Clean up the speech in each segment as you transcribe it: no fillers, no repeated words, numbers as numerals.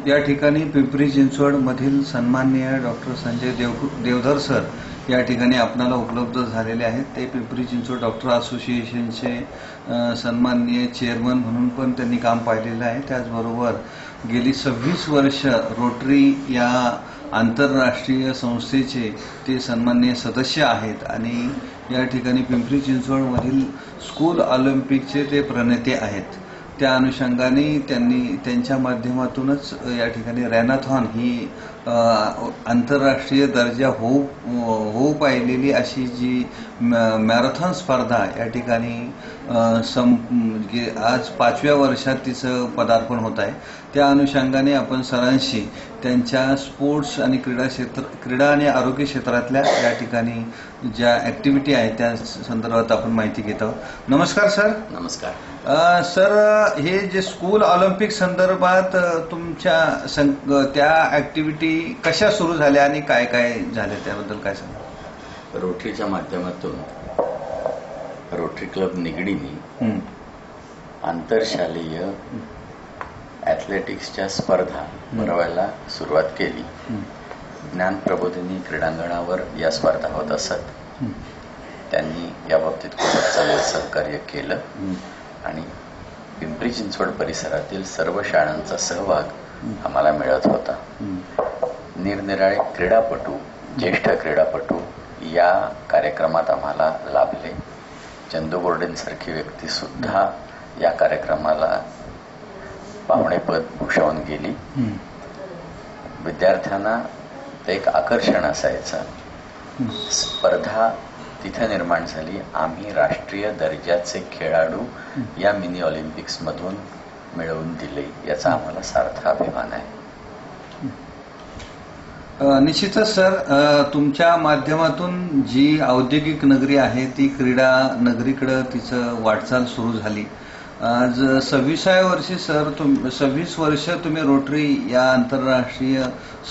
या ठिकाणी पिंपरी चिंचवड मधील सन्माननीय डॉक्टर संजय देवधर सर या ठिकाणी आपल्याला उपलब्ध झालेले आहेत। ते पिंपरी चिंचवड डॉक्टर असोसिएशनचे सन्माननीय चेअरमन म्हणून पण त्यांनी काम पाहिलेलं आहे। त्याचबरोबर गेली 26 वर्ष रोटरी या आंतरराष्ट्रीय संस्थेचे ते सन्माननीय सदस्य आहेत आणि या ठिकाणी पिंपरी चिंचवड मधील स्कूल ऑलिम्पिकचे ते प्रणेते आहेत। त्या अनुषंगाने त्यांनी त्यांच्या माध्यमातूनच या ठिकाणी रॅनाथॉन ही आंतरराष्ट्रीय दर्जा होऊ पाहिलेली अशी जी मॅरेथॉन स्पर्धा या ठिकाणी आज 5व्या वर्षात तिचं पदार्पण होत आहे। त्या अनुषंगाने आपण सरांशी त्यांच्या स्पोर्ट्स आणि क्रीडा आणि आरोग्य क्षेत्रातल्या या ठिकाणी ज्या ऍक्टिव्हिटी आहेत त्या संदर्भात आपण माहिती घेत आहोत। नमस्कार सर। नमस्कार सर, हे जे स्कूल ऑलिम्पिक संदर्भात तुमच्या त्या ऍक्टिव्हिटी कशा सुरू झाल्या आणि काय काय झाले त्याबद्दल काय सांगा। रोटरीच्या माध्यमातून रोटरी क्लब निगडीने आंतरशालेय ॲथलेटिक्सच्या स्पर्धा भरवायला सुरुवात केली। ज्ञान प्रबोधिनी क्रीडांगणावर या स्पर्धा होत असत। त्यांनी याबाबतीत खूप चांगलं सहकार्य केलं आणि पिंपरी चिंचवड परिसरातील सर्व शाळांचा सहभाग आम्हाला मिळत होता। निरनिराळे क्रीडापटू, ज्येष्ठ क्रीडापटू या कार्यक्रमात आम्हाला लाभले। चंदू बोर्डेंसारखी व्यक्ती सुद्धा या कार्यक्रमाला पाहुणेपद भूषवून गेली। विद्यार्थ्यांना ते एक आकर्षण असायचं। स्पर्धा तिथे निर्माण झाली। आम्ही राष्ट्रीय दर्जाचे खेळाडू या मिनी ऑलिम्पिक्स मधून मिळवून दिले, याचा आम्हाला सार्थ अभिमान आहे। निश्चितच सर, तुमच्या माध्यमातून जी औद्योगिक नगरी आहे ती क्रीडा नगरीकडे तिचं वाटचाल सुरू झाली। आज 26व्या वर्षी सर 26 वर्ष तुम्ही रोटरी या आंतरराष्ट्रीय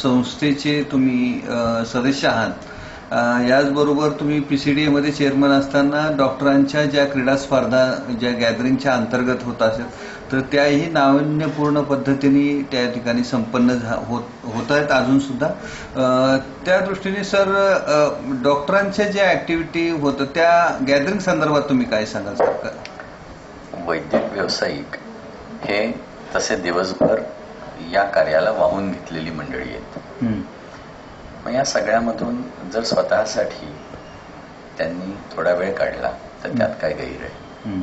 संस्थेचे तुम्ही सदस्य आहात। याचबरोबर तुम्ही PCDA मध्ये चेअरमन असताना डॉक्टरांच्या ज्या क्रीडा स्पर्धा ज्या गॅदरिंगच्या अंतर्गत होत असत तर त्याही नाविन्यपूर्ण पद्धतीने त्या ठिकाणी संपन्न होत आहेत अजून सुद्धा। त्या दृष्टीने सर डॉक्टरांच्या ज्या ऍक्टिव्हिटी होत त्या गॅदरिंग संदर्भात तुम्ही काय सांगाल सर? वैद्यक व्यावसायिक हे तसे दिवसभर या कार्याला वाहून घेतलेली मंडळी आहेत। मग या सगळ्यामधून जर स्वतःसाठी त्यांनी थोडा वेळ काढला तर त्यात काय गैर आहे?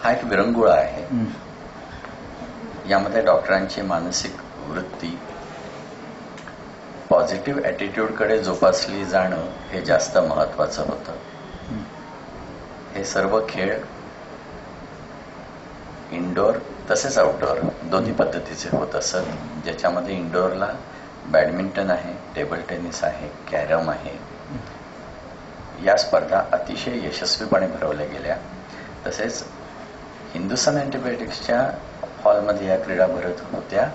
हा एक विरंगुळा आहे। यामध्ये डॉक्टरांची मानसिक वृत्ती, पॉझिटिव्ह ॲटिट्यूडकडे जोपासली जाणं हे जास्त महत्वाचं होतं। हे सर्व खेळ इनडोअर तसेच आउटडोअर दोन्ही पद्धतीचे होत असत, ज्याच्यामध्ये इनडोअरला बॅडमिंटन आहे, टेबल टेनिस आहे, कॅरम आहे। या स्पर्धा अतिशय यशस्वीपणे भरवल्या गेल्या। तसेच हिंदुस्थान अँटिबायोटिक्सच्या हॉलमध्ये या क्रीडा भरत होत्या।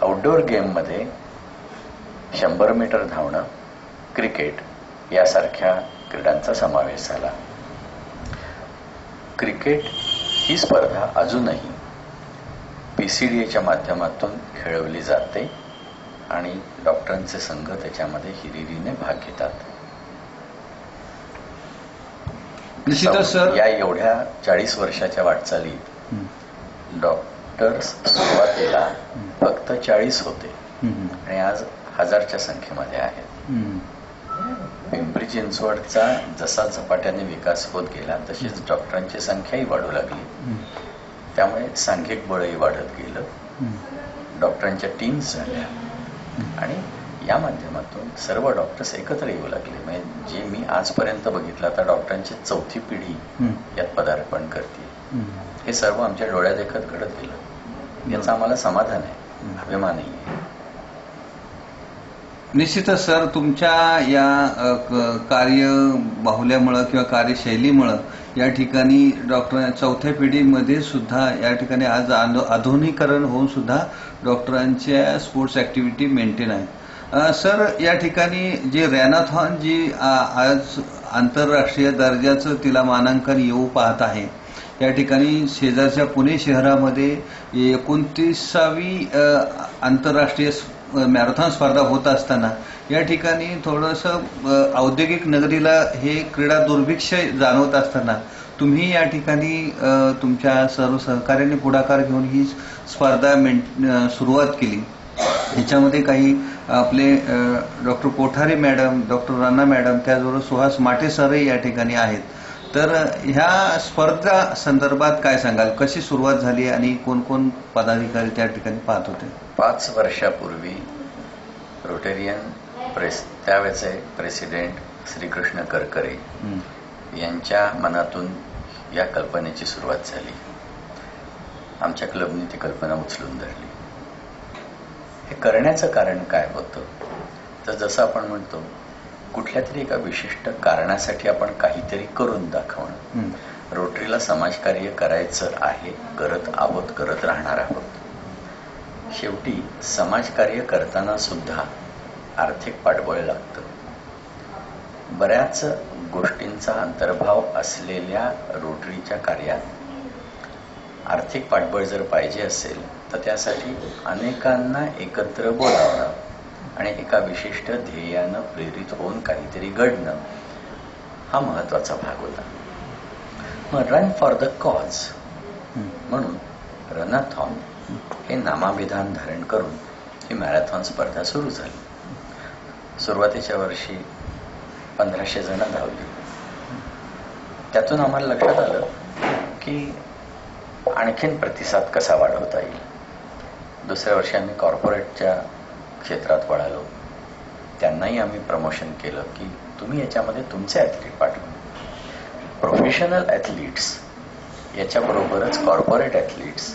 आउटडोअर गेममध्ये 100 मीटर धावणं, क्रिकेट यासारख्या क्रीडांचा समावेश झाला। क्रिकेट ही स्पर्धा अजूनही PCDAच्या माध्यमातून खेळवली जाते आणि डॉक्टरांचे संघ त्याच्यामध्ये हिरिरीने भाग घेतात। या एवढ्या 40 वर्षाच्या वाटचालीत डॉक्टर्स सुरुवातीला फक्त 40 होते आणि आज 1000च्या संख्येमध्ये आहेत। पिंपरी चिंचवडचा जसा झपाट्याने विकास होत गेला तशीच डॉक्टरांची संख्याही वाढू लागली। त्यामुळे सांघिक बळही वाढत गेलं। डॉक्टरांच्या टीम्स झाल्या आणि या माध्यमातून सर्व डॉक्टर्स एकत्र येऊ लागले। म्हणजे जे मी आजपर्यंत बघितलं आता डॉक्टरांची 4थी पिढी यात पदार्पण करते। हे सर्व आमच्या डोळ्यात देखत घडत गेलं, याचा आम्हाला समाधान आहे, अभिमानही आहे। निश्चितच सर, तुमच्या या कार्य बाहुल्यामुळे किंवा कार्यशैलीमुळे या ठिकाणी डॉक्टर 4थ्या पिढीमध्ये सुद्धा या ठिकाणी आज आधुनिकीकरण होऊन सुद्धा डॉक्टरांच्या स्पोर्ट्स ऍक्टिव्हिटी मेंटेन आहे। सर, या ठिकाणी जी रॅनाथॉन जी आज आंतरराष्ट्रीय दर्जाचं तिला मानांकन येऊ पाहत आहे, या ठिकाणी शेजारच्या पुणे शहरामध्ये 29वी आंतरराष्ट्रीय मॅरेथॉन स्पर्धा होत असताना या ठिकाणी थोडंसं औद्योगिक नगरीला हे क्रीडा दुर्भिक्ष जाणवत असताना तुम्ही या ठिकाणी तुमच्या सर्व सहकार्याने पुढाकार घेऊन ही स्पर्धा सुरुवात केली. ह्याच्यामध्ये काही आपले doctor Kothare madam, doctor Rana madam, त्याचबरोबर सुहास माटे सरही या ठिकाणी आहेत. तर ह्या स्पर्धा संदर्भात काय सांगाल, कशी सुरुवात झाली आणि कोण कोण पदाधिकारी त्या ठिकाणी पाहत होते? 5 वर्षापूर्वी रोटेरियन त्यावेळेचे प्रेसिडेंट श्रीकृष्ण करकरे यांच्या मनातून या कल्पनेची सुरुवात झाली. आमच्या क्लबने ती कल्पना उचलून धरली. हे करण्याचं कारण काय होतं, तर जसं आपण म्हणतो कुठल्या तरी एका विशिष्ट कारणासाठी आपण काहीतरी करून दाखवणं. रोटरीला समाजकार्य करायचं आहे, करत आहोत, करत राहणार आहोत. शेवटी समाजकार्य करताना सुद्धा आर्थिक पाठबळ लागतं. बऱ्याच गोष्टींचा अंतर्भाव असलेल्या रोटरीच्या कार्यात आर्थिक पाठबळ जर पाहिजे असेल तर त्यासाठी अनेकांना एकत्र बोलावणं आणि एका विशिष्ट ध्येयानं प्रेरित होऊन काहीतरी घडणं हा महत्वाचा भाग होता. मग रन फॉर द कॉज म्हणून रनाथॉन हे नामाभिधान धारण करून ही मॅरेथॉन स्पर्धा सुरू झाली. सुरुवातीच्या वर्षी 1500 जण धावली. त्यातून आम्हाला लक्षात आलं की आणखीन प्रतिसाद कसा वाढवता येईल. दुसऱ्या वर्षी आम्ही कॉर्पोरेटच्या क्षेत्रात वळालो. त्यांनाही आम्ही प्रमोशन केलं की तुम्ही याच्यामध्ये तुमचे ॲथलीट पाठवा. प्रोफेशनल ॲथलीट्स याच्याबरोबरच कॉर्पोरेट ॲथलीट्स,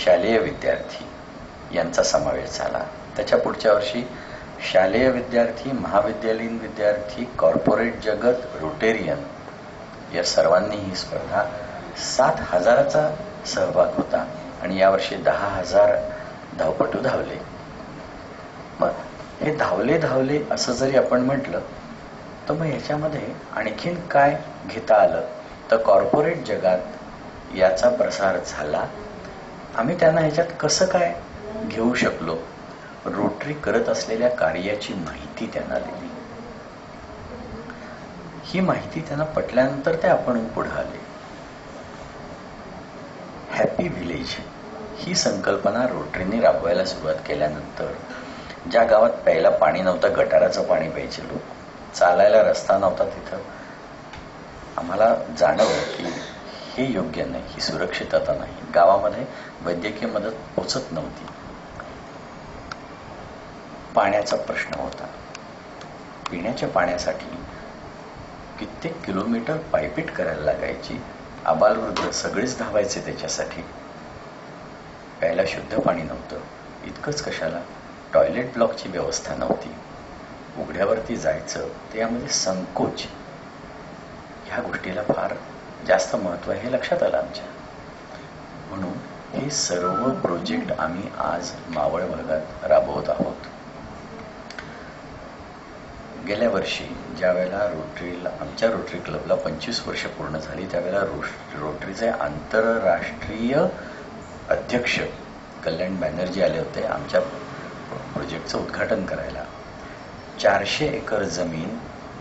शालेय विद्यार्थी यांचा समावेश झाला. त्याच्या पुढच्या वर्षी शालेय विद्यार्थी, महाविद्यालयीन विद्यार्थी, कॉर्पोरेट जगत, रोटेरियन या सर्वांनी ही स्पर्धा 7,000चा सहभाग होता आणि यावर्षी 10,000 धावपटू धावले. मग हे धावले असं जरी आपण म्हटलं तर मग ह्याच्यामध्ये आणखीन काय घेता आलं तर कॉर्पोरेट जगात याचा प्रसार झाला. आम्ही त्यांना ह्याच्यात कसं काय घेऊ शकलो, रोटरी करत असलेल्या कार्याची माहिती त्यांना दिली. ही माहिती त्यांना पटल्यानंतर ते आपण पुढे आले. हॅपी व्हिलेज ही संकल्पना रोटरीने राबवायला सुरुवात केल्यानंतर ज्या गावात प्यायला पाणी नव्हतं, गटाराचं पाणी प्यायचे लोक, चालायला रस्ता नव्हता, तिथं आम्हाला जाणवलं की हे योग्य नाही, ही सुरक्षितता नाही. गावामध्ये वैद्यकीय मदत पोचत नव्हती. पाण्याचा प्रश्न होता. पिण्याच्या पाण्यासाठी कित्येक किलोमीटर पायपीट करायला लागायची. आबालवृद्ध सगळेच धावायचे त्याच्यासाठी. प्यायला शुद्ध पाणी नव्हतं. इतकंच कशाला, टॉयलेट ब्लॉकची व्यवस्था नव्हती. उघड्यावरती जायचं त्यामध्ये संकोच, ह्या गोष्टीला फार जास्त महत्व आहे हे लक्षात आलं आमच्या. म्हणून हे सर्व प्रोजेक्ट आम्ही आज मावळ भागात राबवत आहोत. गेल्या वर्षी ज्या वेळेला आमच्या रोटरी क्लबला 25 वर्ष पूर्ण झाली त्यावेळेला रोटरीचे आंतरराष्ट्रीय अध्यक्ष कल्याण बॅनर्जी आले होते आमच्या प्रोजेक्टचं उद्घाटन करायला. 400 एकर जमीन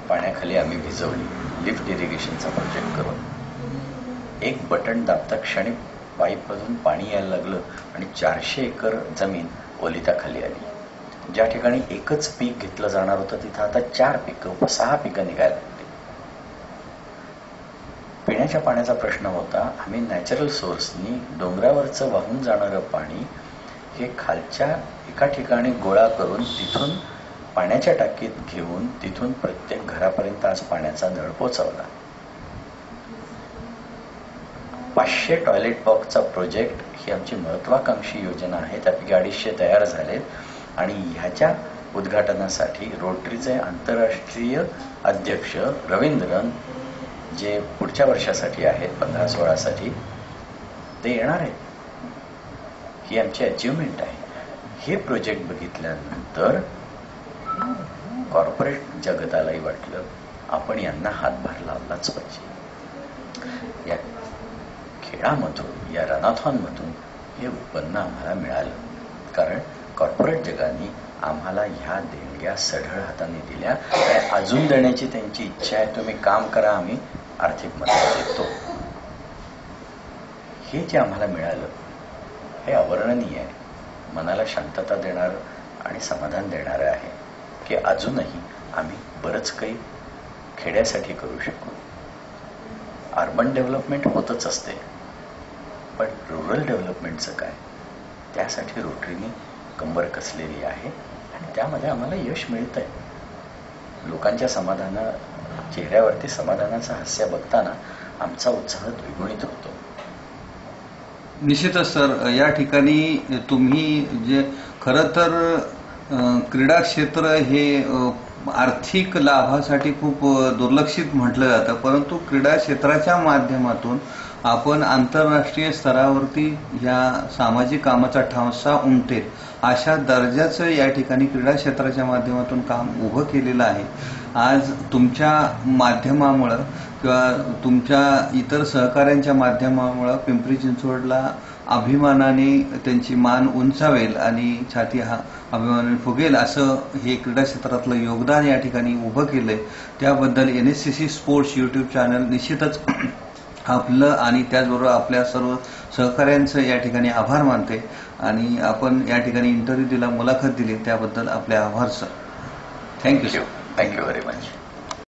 पाण्याखाली आम्ही भिजवली लिफ्ट इरिगेशनचा प्रोजेक्ट करून. एक बटन दाबता क्षणी पाईपमधून पाणी यायला लागलं आणि 400 एकर जमीन ओलिताखाली आली. ज्या ठिकाणी एकच पीक घेतलं जाणार होतं तिथं आता 4 पिकं, 6 पिकं निघायला लागली. पिण्याच्या पाण्याचा प्रश्न होता. आम्ही नॅचरल सोर्सनी डोंगरावरचं वाहून जाणारं पाणी हे खालच्या एका ठिकाणी गोळा करून तिथून पाण्याच्या टाकीत घेऊन तिथून प्रत्येक घरापर्यंत आज पाण्याचा नळ पोचवला. 500 टॉयलेट बॉक्सचा प्रोजेक्ट ही आमची महत्वाकांक्षी योजना आहे. त्यापैकी 250 तयार झालेत आणि ह्याच्या उद्घाटनासाठी रोटरीचे आंतरराष्ट्रीय अध्यक्ष रवींद्रन जे पुढच्या वर्षासाठी आहेत 15-16 साठी ते येणार आहेत. ही आमची अचिव्हमेंट आहे. हे प्रोजेक्ट बघितल्यानंतर कॉर्पोरेट जगतालाही वाटलं आपण यांना हातभार लावलाच पाहिजे. खेळामधून, या रनाथॉनमधून हे उत्पन्न आम्हाला मिळालं. कारण कॉर्पोरेट जगाने आम्हाला ह्या देणग्या सढळ हाताने दिल्या आणि अजून देण्याची त्यांची इच्छा आहे. तुम्ही काम करा, आम्ही आर्थिक मदत देतो. हे जे आम्हाला मिळालं हे अवर्णनीय आहे. मनाला शांतता देणारं आणि समाधान देणारं आहे की अजूनही आम्ही बरंच काही खेड्यासाठी करू शकू. अर्बन डेव्हलपमेंट होतच असते, पण रुरल डेव्हलपमेंटचं काय, त्यासाठी रोटरीने कंबर कसलेली आहे आणि त्यामध्ये आम्हाला यश मिळतंय. लोकांच्या चेहऱ्यावरती समाधानाचं हास्य बघताना आमचा उत्साह द्विगुणित होतो. निश्चितच सर, या ठिकाणी तुम्ही जे खरं तर क्रीडा क्षेत्र हे आर्थिक लाभासाठी खूप दुर्लक्षित म्हटलं जातं, परंतु क्रीडा क्षेत्राच्या माध्यमातून आपण आंतरराष्ट्रीय स्तरावरती या सामाजिक कामाचा ठसा उमटेल अशा दर्जाचं या ठिकाणी क्रीडा क्षेत्राच्या माध्यमातून काम उभं केलेलं आहे. आज तुमच्या माध्यमामुळं किंवा तुमच्या इतर सहकाऱ्यांच्या माध्यमामुळं पिंपरी चिंचवडला अभिमानाने त्यांची मान उंचावेल आणि छाती अभिमानाने फुगेल असं हे क्रीडा क्षेत्रातलं योगदान या ठिकाणी उभं केलंय. त्याबद्दल NSCC स्पोर्ट्स यूट्यूब चॅनल निश्चितच आपलं आणि त्याचबरोबर आपल्या सर्व सहकाऱ्यांचं या ठिकाणी आभार मानते. आणि आपण या ठिकाणी इंटरव्ह्यू दिला, मुलाखत दिली, त्याबद्दल आपले आभार sir. Thank you. Thank you very much.